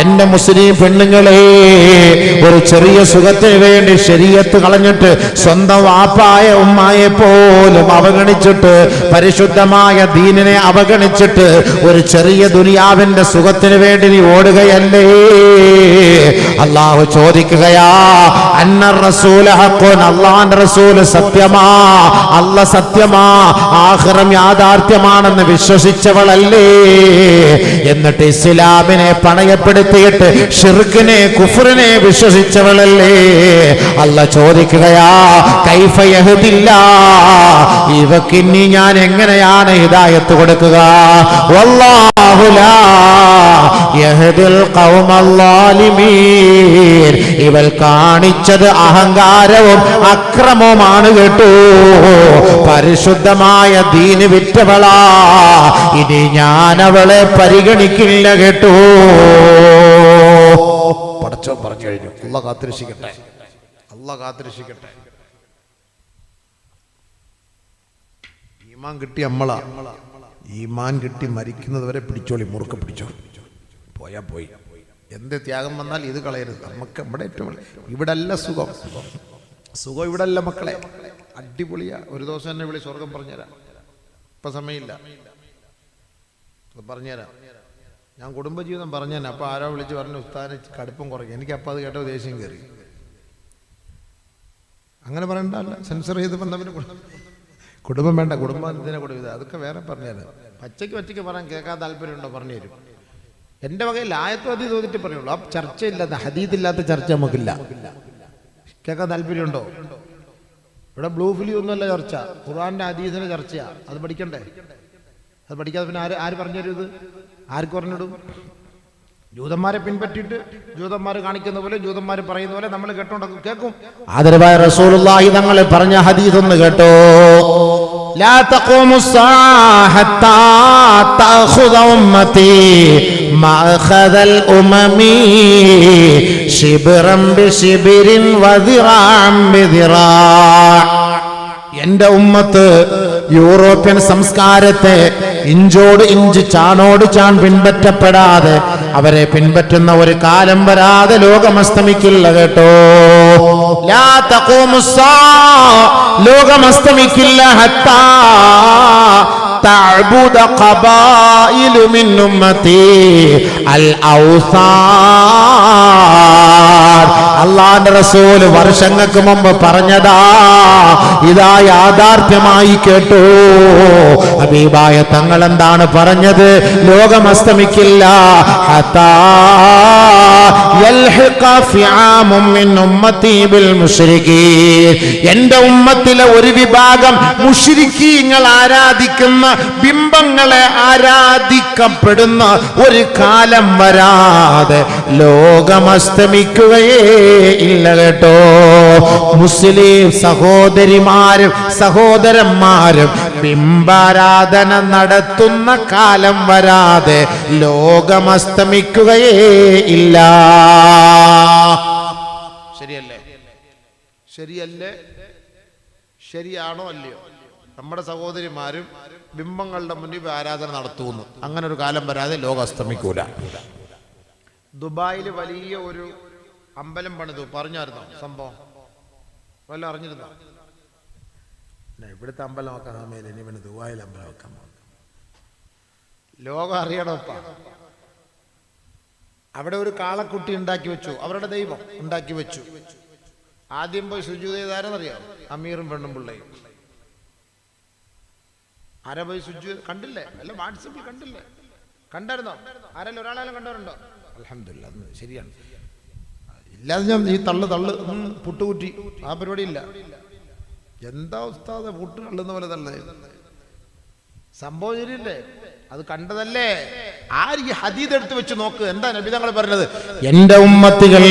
എന്റെ മുസ്ലിം പെണ്ണുങ്ങളെ, ഒരു ചെറിയ സുഖത്തിന് വേണ്ടി ശരീഅത്ത് കളഞ്ഞിട്ട് സ്വന്തം വാപ്പായ ഉമ്മായെ പോലും അവഗണിച്ചിട്ട്, പരിശുദ്ധമായ ദീനിനെ അവഗണിച്ചിട്ട് ഒരു ചെറിയ ദുനിയാവിന്റെ സുഖത്തിന് വേണ്ടി നീ ഓടുകയല്ലേ? അല്ലാഹു ചോദിക്കുകയാ, അന്നർ റസൂല ഹഖ്ഖുൻ, അല്ലാഹുവിന്റെ റസൂല് സത്യമാ, അല്ലാഹ് സത്യമാ, ആഖിറം യാഥാർത്ഥ്യമാണെന്ന് വിശ്വസിച്ചവളല്ലേ? എന്നിട്ട് ഇസ്ലാമിനെ പണയപ്പെടുത്തിയിട്ട് ഷിർക്കിനെ കുഫ്റിനെ വിശ്വസിച്ചവളല്ലേ? അല്ലാഹ് ചോദിക്കുകയാ, കൈഫ യഹ്ദില്ലാ, ഇവക്കിനി ഞാൻ എങ്ങനെയാണ് ഹിദായത്ത് കൊടുക്കുക? വല്ലാഹു ലാ യഹ്ദിൽ ഖൗമൽ ളാലിമീൻ. ഇവൾ കാണിച്ചത് അഹങ്കാരവും അക്രമവുമാണ് കേട്ടോ. പരിശുദ്ധമായ ദീന് വിറ്റവളാ, ഇനി ഞാൻ അവളെ പരിഗണിക്കില്ല കേട്ടോ. പടച്ചോൻ പറഞ്ഞു കഴിഞ്ഞു. അല്ലാഹ് കാത്തിരക്ഷിക്കട്ടെ, അല്ലാഹ് കാത്തിരക്ഷിക്കട്ടെ. ഈമാൻ കിട്ടി നമ്മളാ. ഈമാൻ കിട്ടി മരിക്കുന്നത് വരെ പിടിച്ചോളി, മുറുക്കെ പിടിച്ചോ. പോയാ പോയി. എന്ത് ത്യാഗം വന്നാൽ ഇത് കളയരുത്. നമുക്ക് നമ്മുടെ ഏറ്റവും ഇവിടെ അല്ല സുഖം. സുഖം ഇവിടെ അല്ല മക്കളെ. അടിപൊളിയാ. ഒരു ദിവസം എന്നെ വിളി, സ്വർഗം പറഞ്ഞുതരാം. ഇപ്പം സമയമില്ല, പറഞ്ഞുതരാം. ഞാൻ കുടുംബജീവിതം പറഞ്ഞുതന്നെ. അപ്പോൾ ആരോ വിളിച്ച് പറഞ്ഞു ഉസ്താദിന് കടുപ്പം കുറയ്ക്കും. എനിക്കപ്പോൾ അത് കേട്ടോ ദേഷ്യം കയറി. അങ്ങനെ പറയണ്ടല്ല, സെൻസർ ചെയ്ത് ബന്ധമിന് കുടുംബം വേണ്ട, കുടുംബത്തിനെ കൊടുക്കുക, അതൊക്കെ വേറെ പറഞ്ഞുതരാം. പച്ചയ്ക്ക് പറയാൻ കേൾക്കാൻ താല്പര്യമുണ്ടോ പറഞ്ഞു തരും. എൻ്റെ വകയിൽ ആയത്തും അതി തോന്നിട്ട് പറയുള്ളൂ. ആ ചർച്ചയില്ലാത്ത ഹദീദില്ലാത്ത ചർച്ച നമുക്കില്ല. കേൾക്കാൻ താല്പര്യമുണ്ടോ? ഇവിടെ ബ്ലൂ ഫിലിം ഒന്നുമല്ല ചർച്ച, ഖുർആന്റെ ഹദീസിന്റെ ചർച്ചയാ. അത് പഠിക്കണ്ടേ? അത് പഠിക്കാതെ പിന്നെ ആര് പറഞ്ഞു തരും? ഇത് ആർക്ക് പറഞ്ഞിടും? ജൂതന്മാരെ പിൻപറ്റിയിട്ട് ജൂതന്മാർ കാണിക്കുന്ന പോലെ, ജൂതന്മാർ പറയുന്ന പോലെ നമ്മൾ കേൾക്കും. ആദരവായ റസൂലുള്ളാഹി തങ്ങൾ പറഞ്ഞ ഹദീസ് ഒന്ന് കേട്ടോ. ലാ തഖൂമു സ്സാഅ ഹത്താ തഅഖുദ ഉമ്മത്തി മഅഖദൽ ഉമമി ശിബ്റൻ ബിശിബ്രിൻ വദിറാഅൻ ബിദിറാഅ. എന്റെ ഉമ്മത്ത് യൂറോപ്യൻ സംസ്കാരത്തെ ഇഞ്ചോട് ഇഞ്ച് ചാണോട് ചാൺ പിൻപറ്റപ്പെടാതെ അവരെ പിൻപറ്റുന്ന ഒരു കാലം വരാതെ ലോകം അസ്തമിക്കില്ല കേട്ടോ. ലാ തഖൂമുസ്സാഅ, ലോകം അസ്തമിക്കില്ല. ഹത്താ തഅബുദ ഖബായിലു മിൻ ഉമ്മത്തി അൽ ഔസാൻ. അല്ലാഹുവിന്റെ റസൂൽ വർഷങ്ങൾക്ക് മുമ്പ് പറഞ്ഞതാ, ഇതാ യാഥാർത്ഥ്യമായി കേട്ടോ. ഹബീബായ തങ്ങൾ എന്താണ് പറഞ്ഞത്? ലോകം അസ്തമിക്കില്ല. ഹത്താ യൽഹിഖ ഫിആമും മിൻ ഉമ്മത്തി ബിൽ മുശ്രികീൻ. എന്റെ ഉമ്മത്തിലെ ഒരു വിഭാഗം മുശ്രിക്കീങ്ങൾ ആരാധിക്കുന്ന ബിംബങ്ങളെ ആരാധിക്കപ്പെടുന്ന ഒരു കാലം വരാതെ ലോകം അസ്തമിക്കുകയേ ഇല്ല കേട്ടോ. മുസ്ലിം സഹോദരിമാരും സഹോദരന്മാരും ബിംബാരാധന നടത്തുന്ന കാലം വരാതെ ലോകം അസ്തമിക്കുകയേ ഇല്ല. ശരിയല്ലേ? ശരിയല്ലേ? ശരിയാണോ അല്ലയോ? നമ്മുടെ സഹോദരിമാരും ബിംബങ്ങളുടെ മുന്നിൽ ആരാധന നടത്തുന്നു. അങ്ങനെ ഒരു കാലം വരാതെ ലോകം അസ്തമിക്കൂല. ദുബായിൽ വലിയ ഒരു അമ്പലം പണിതു, പറഞ്ഞായിരുന്നോ സംഭവം? വല്ല അറിഞ്ഞിരുന്നോ? ഇവിടുത്തെ അമ്പലം വെക്കാൻ സമയത്ത് ഇനി പിന്നെ ദുബായിൽ അമ്പലം വെക്കാൻ ലോകം അറിയണപ്പ. അവിടെ ഒരു കാളക്കുട്ടി ഉണ്ടാക്കി വെച്ചു, അവരുടെ ദൈവം ഉണ്ടാക്കി വെച്ചു. ആദ്യം പോയി സുജൂദ് ചെയ്താരെന്നറിയാം? അമീറും പെണ്ണും പിള്ളയും. ആരാ പോയി സുജൂദ്? കണ്ടില്ലേ? അല്ല വാട്സപ്പിൽ കണ്ടില്ലേ? കണ്ടായിരുന്നോ? ആരെല്ലാം ഒരാളെല്ലാം കണ്ടവരുണ്ടോ? അൽഹംദുലില്ലാ, ശരിയാണ്. ഇല്ലാതെ ഞാൻ ഈ തള്ളു പുട്ടുകുറ്റി ആ പരിപാടി ഇല്ല. എന്താ ഉസ്താദ് പുട്ട് തള്ളുന്ന പോലെ തള്ളേ? സംഭവം ശരിയല്ലേ? അത് കണ്ടതല്ലേ? ആര് ഈ ഹദീദ് എടുത്ത് വെച്ച് നോക്ക്. എന്താ നബി തങ്ങൾ പറഞ്ഞത്? എന്റെ ഉമ്മത്തികൾ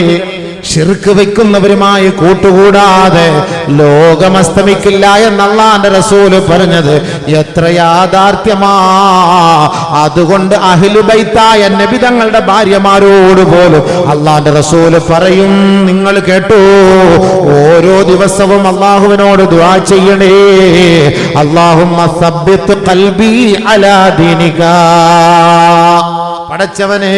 ശിർക്ക് വെക്കുന്നവരുമായി കൂട്ടുകൂടാതെ ലോകം അസ്തമിക്കില്ല എന്ന് അല്ലാഹുവിന്റെ റസൂൽ പറഞ്ഞത് എത്ര യാഥാർത്ഥ്യമാ. അതുകൊണ്ട് അഹ്ലു ബൈത്തായ നബി തങ്ങളുടെ ഭാര്യമാരോട് പോലും അല്ലാഹുവിന്റെ റസൂൽ പറയും, നിങ്ങൾ കേട്ടോ, ഓരോ ദിവസവും അല്ലാഹുവിനോട് ദുആ ചെയ്യണേ. അല്ലാഹുമ്മ സബ്ബിത് ഖൽബി അലാ ദീനിക. പടച്ചവനേ,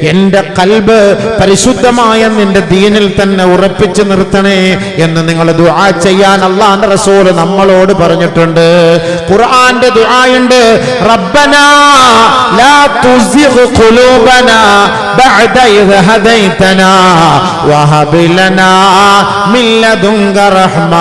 എന്റെ കൽബ് പരിശുദ്ധമായ നിന്റെ ദീനിൽ തന്നെ ഉറപ്പിച്ചു നിർത്തണേ എന്ന് നിങ്ങൾ ദുആ ചെയ്യാൻ അല്ലാഹുവിന്റെ റസൂൽ നമ്മളോട് പറഞ്ഞിട്ടുണ്ട്. ഖുർആന്റെ ദുആയുണ്ട്, റബ്ബനാ ലാ തുസിഗ് ഖുലൂബനാ ബഅദ ഇദ് ഹദൈതനാ വഹബ് ലനാ മിൻ ലദുൻക റഹ്മ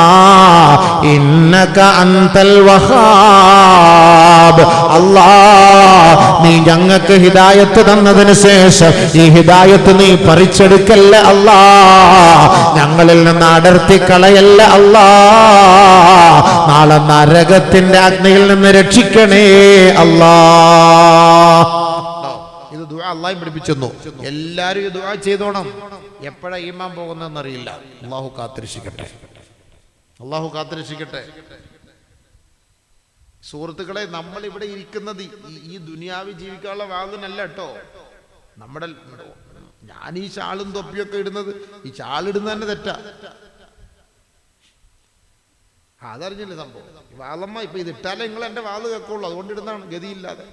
ഇന്നക അൻതൽ വഹാബ്. അല്ലാഹ്, നീ ഞങ്ങൾക്ക് ഹിദായത്ത് തന്നതിന് ശേഷം ഈ ഹിദായത്ത് നീ പറിച്ചെടുക്കല്ല അല്ലാ. ഞങ്ങളിൽ നിന്ന് അടർത്തി കളയല്ല അല്ലാ. നാളെ നരകത്തിന്റെ അഗ്നിയിൽ നിന്ന് രക്ഷിക്കണേ അല്ലാ. ഇത് ദുആ അല്ലാഹു പഠിപ്പിച്ചെന്നു. എല്ലാരും ഈ ദുആ ചെയ്തോണം. എപ്പോഴാ ഈമാൻ പോകുന്നതെന്നറിയില്ല. അല്ലാഹു കാത്തിരക്ഷിക്കട്ടെ, അല്ലാഹു കാത്തിരക്ഷിക്കട്ടെ. സുഹൃത്തുക്കളെ, നമ്മൾ ഇവിടെ ഇരിക്കുന്നത് ഈ ദുനിയാവി ജീവിക്കാനുള്ള വാതിനല്ല കേട്ടോ. നമ്മുടെ ഞാൻ ഈ ഷാളും തൊപ്പിയൊക്കെ ഇടുന്നത്, ഈ ഷാളിടുന്നത് തന്നെ തെറ്റാ. അതറിഞ്ഞില്ല സംഭവം. വാളമ്മ ഇപ്പൊ ഇത് ഇട്ടാലേ നിങ്ങൾ എൻ്റെ വാള് കേൾക്കുള്ളൂ, അതുകൊണ്ടിടുന്നതാണ്. ഗതിയില്ലാതെ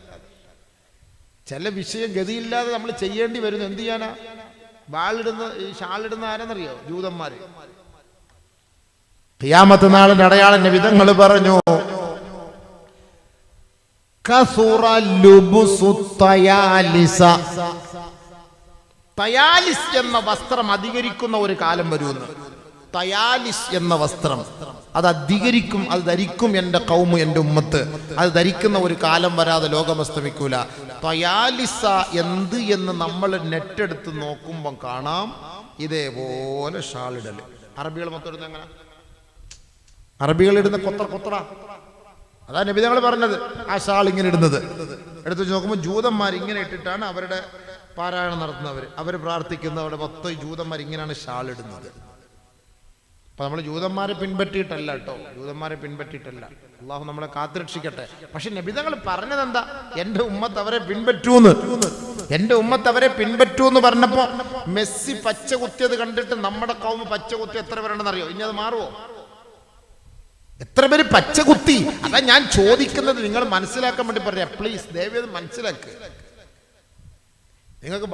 ചില വിഷയം ഗതിയില്ലാതെ നമ്മൾ ചെയ്യേണ്ടി വരുന്നു. എന്ത് ചെയ്യാനാ? വാളിടുന്ന ഈ ഷാളിടുന്ന ആരെന്നറിയോ? ജൂതന്മാര്. ഖിയാമത്ത് നാളിന്റെ അടയാള നബിതങ്ങൾ പറഞ്ഞു, കസുറ ലുബ്സു തയാലിസ. തയാലിസ് എന്ന വസ്ത്രം അധികരിക്കുന്ന ഒരു കാലം വരുമെന്ന്. തയാലിസ് എന്ന വസ്ത്രം അത് അധികരിക്കും, അത് ധരിക്കും എൻ്റെ കൗമ്, എൻ്റെ ഉമ്മത്ത്. അത് ധരിക്കുന്ന ഒരു കാലം വരാതെ ലോകം അസ്തമിക്കൂല. തയാലിസ എന്ത് എന്ന് നമ്മൾ നെറ്റെടുത്ത് നോക്കുമ്പോൾ കാണാം ഇതേപോലെ ഷാളിടല്. അറബികൾ മൊത്തം ഇടുന്ന എങ്ങനെ? അറബികൾ ഇടുന്ന കൊത്ര അതാ നബി തങ്ങൾ പറഞ്ഞത്. ആ ഷാൾ ഇങ്ങനെ ഇടുന്നത് എടുത്ത് നോക്കുമ്പോൾ ജൂതന്മാർ ഇങ്ങനെ ഇട്ടിട്ടാണ് അവരുടെ പാരായണം നടത്തുന്നവർ, അവർ പ്രാർത്ഥിക്കുന്നവരുടെ മൊത്തം ഈ ജൂതന്മാർ ഇങ്ങനെയാണ് ഷാൾ ഇടുന്നത്. അപ്പൊ നമ്മൾ ജൂതന്മാരെ പിൻപറ്റിയിട്ടല്ല കേട്ടോ, ജൂതന്മാരെ പിൻപറ്റിയിട്ടല്ല. അള്ളാഹു നമ്മളെ കാത്തുരക്ഷിക്കട്ടെ. പക്ഷെ നബി തങ്ങൾ പറഞ്ഞത് എന്താ? എൻ്റെ ഉമ്മത്ത് അവരെ പിൻപറ്റൂന്ന്. എൻ്റെ ഉമ്മത്ത് അവരെ പിൻപറ്റൂന്ന് പറഞ്ഞപ്പോ മെസ്സി പച്ച കുത്തിയത് കണ്ടിട്ട് നമ്മുടെ കൗമ് പച്ച കുത്തി എത്ര പേരുണ്ടെന്നറിയോ? ഇനി അത് മാറുമോ? എത്ര പേര് പച്ച കുത്തി? അതാ ഞാൻ ചോദിക്കുന്നത്, നിങ്ങൾ മനസ്സിലാക്കാൻ വേണ്ടി പറയാം. പ്ലീസ് ദയവേത് മനസ്സിലാക്കുക. നിങ്ങൾക്ക്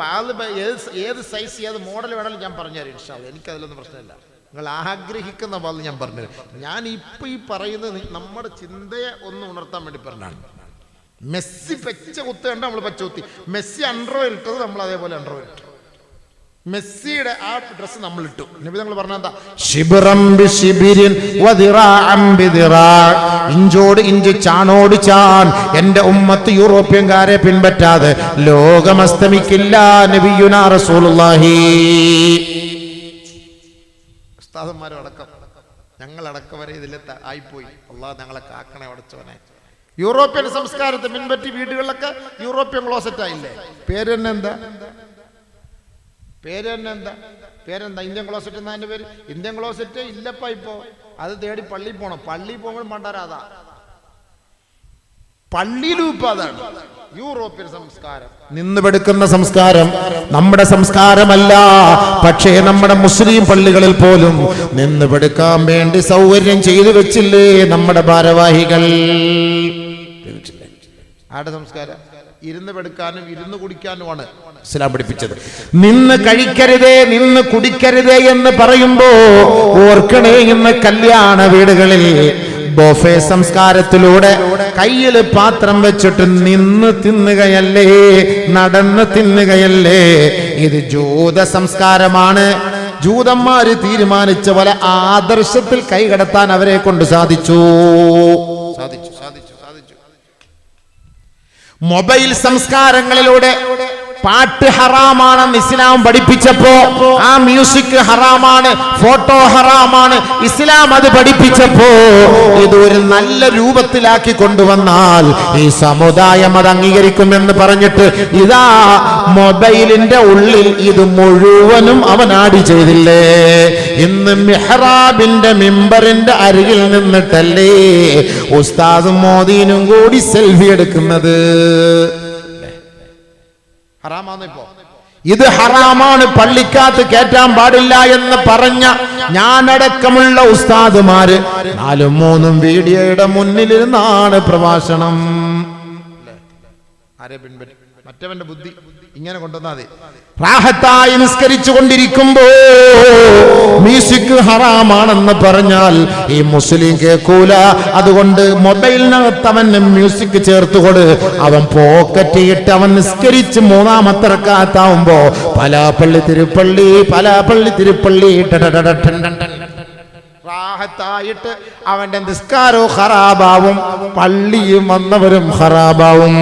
ഏത് സൈസ് ഏത് മോഡൽ വേണമെങ്കിലും ഞാൻ പറഞ്ഞുതരാം ഇൻഷാ അല്ലാഹ്. എനിക്കതിലൊന്നും പ്രശ്നമില്ല. നിങ്ങൾ ആഗ്രഹിക്കുന്ന പോലെ ഞാൻ പറഞ്ഞുതരാം. ഞാൻ ഇപ്പൊ ഈ പറയുന്നത് നമ്മുടെ ചിന്തയെ ഒന്ന് ഉണർത്താൻ വേണ്ടി പറഞ്ഞാണ്. മെസ്സി പച്ച കുത്ത കണ്ട നമ്മൾ പച്ച കുത്തി. മെസ്സി അണ്ടർവെയർ ഇട്ടത് നമ്മൾ അതേപോലെ അണ്ടർവെയർ ഇട്ടു. മെസ്സിയുടെ ആ ഡ്രസ് നമ്മൾ ഇട്ടു. നബി തങ്ങൾ പറഞ്ഞാ ശിബ്റം ബിശിബ്രിൻ വദിറാഅൻ ബിദിറാ. ഇഞ്ചോട് ഇഞ്ച് ചാണോട് ചാൺ എൻ്റെ ഉമ്മത്ത് യൂറോപ്യൻകാരെ പിൻപറ്റാതെ ലോകം അസ്തമിക്കില്ല. നബിയുനാ റസൂലുള്ളാഹി. ഉസ്താദന്മാരടക്കം ഞങ്ങളടക്കം വരെ ഇതിൽ ആയിപ്പോയി. അള്ളാഹ് ഞങ്ങളെ കാക്കണേ അടച്ചവനെ. യൂറോപ്യൻ സംസ്കാരത്തെ പിൻപറ്റി വീടുകളിലൊക്കെ യൂറോപ്യൻ ക്ലോസറ്റ് ആയില്ലേ? പേര് തന്നെ എന്താ? പേരെന്താ? ഇന്ത്യൻ ക്ലോസറ്റ് എന്നാ എൻ്റെ പേര്. ഇന്ത്യൻ ക്ലോസറ്റ് ഇല്ലപ്പ ഇപ്പോ. അത് തേടി പള്ളിയിൽ പോണം. പള്ളിയിൽ പോകുമ്പോൾ മണ്ടാരാതാ. പള്ളിയിലും ഇപ്പൊ അതാണ് യൂറോപ്യൻ സംസ്കാരം. നിന്നുപെടുക്കുന്ന സംസ്കാരം നമ്മുടെ സംസ്കാരമല്ല. പക്ഷേ നമ്മുടെ മുസ്ലിം പള്ളികളിൽ പോലും നിന്നുപെടുക്കാൻ വേണ്ടി സൗകര്യം ചെയ്തു വെച്ചില്ലേ നമ്മുടെ ഭാരവാഹികൾ? ആരുടെ സംസ്കാരം? ഇരുന്ന് പെടുക്കാനും ഇരുന്ന് കുടിക്കാനുമാണ് ഇസ്ലാം പഠിപ്പിച്ചത്. നിന്ന് കഴിക്കരുതേ, നിന്ന് കുടിക്കരുതേ എന്ന് പറയുമ്പോ ഓർക്കണേ, ഇന്ന് കല്യാണ വീടുകളിൽ ബൊഫേ സംസ്കാരത്തിലൂടെ കയ്യിൽ പാത്രം വെച്ചിട്ട് നിന്ന് തിന്നുകയല്ലേ, നടന്ന് തിന്നുകയല്ലേ. ഇത് ജൂത സംസ്കാരമാണ്. ജൂതന്മാര് തീരുമാനിച്ച പോലെ ആദർശത്തിൽ കൈകടത്താൻ അവരെ കൊണ്ട് സാധിച്ചു. മൊബൈൽ സംസ്കാരങ്ങളിലൂടെ പാട്ട് ഹറാമാണെന്ന് ഇസ്ലാം പഠിപ്പിച്ചപ്പോ, ആ മ്യൂസിക് ഹറാമാണ്, ഫോട്ടോ ഹറാമാണ്, ഇസ്ലാം അത് പഠിപ്പിച്ചപ്പോ ഇതൊരു നല്ല രൂപത്തിലാക്കി കൊണ്ടുവന്നാൽ ഈ സമുദായം അത് അംഗീകരിക്കുമെന്ന് പറഞ്ഞിട്ട് ഇതാ മൊബൈലിന്റെ ഉള്ളിൽ ഇത് മുഴുവനും അവൻ ആഡ് ചെയ്തില്ലേ. ഇന്ന് മിഹ്റാബിന്റെ മിമ്പറിന്റെ അരികിൽ നിന്നിട്ടല്ലേ ഉസ്താദും മോദീനും കൂടി സെൽഫി എടുക്കുന്നത്. ഇത് ഹറാമാണ്, പള്ളിക്കകത്ത് കേറ്റാൻ പാടില്ല എന്ന് പറഞ്ഞ ഞാനടക്കമുള്ള ഉസ്താദുമാര് 4-3 വീഡിയോയുടെ മുന്നിലിരുന്നാണ് പ്രഭാഷണം. മറ്റവന്റെ ബുദ്ധി ഇങ്ങനെ കൊണ്ടുവന്നാൽ മതി. റാഹത്തായി നിസ്കരിച്ചു കൊണ്ടിരിക്കുമ്പോ മ്യൂസിക് ഹറാമാണെന്ന് പറഞ്ഞാൽ ഈ മുസ്ലിം കേൾക്കൂല. അതുകൊണ്ട് മൊബൈലിനകത്ത് അവൻ മ്യൂസിക് ചേർത്തുകൊണ്ട് അവൻ പോക്കറ്റ് ഇട്ട് അവൻ നിസ്കരിച്ച് 3-ാമത്തെ റക്അത്താവുമ്പോ പലാപ്പള്ളി തിരുപ്പള്ളി റാഹത്തായിട്ട് അവന്റെ നിസ്കാരവും ഖറാബാവും, പള്ളിയും വന്നവരും ഖറാബാവും.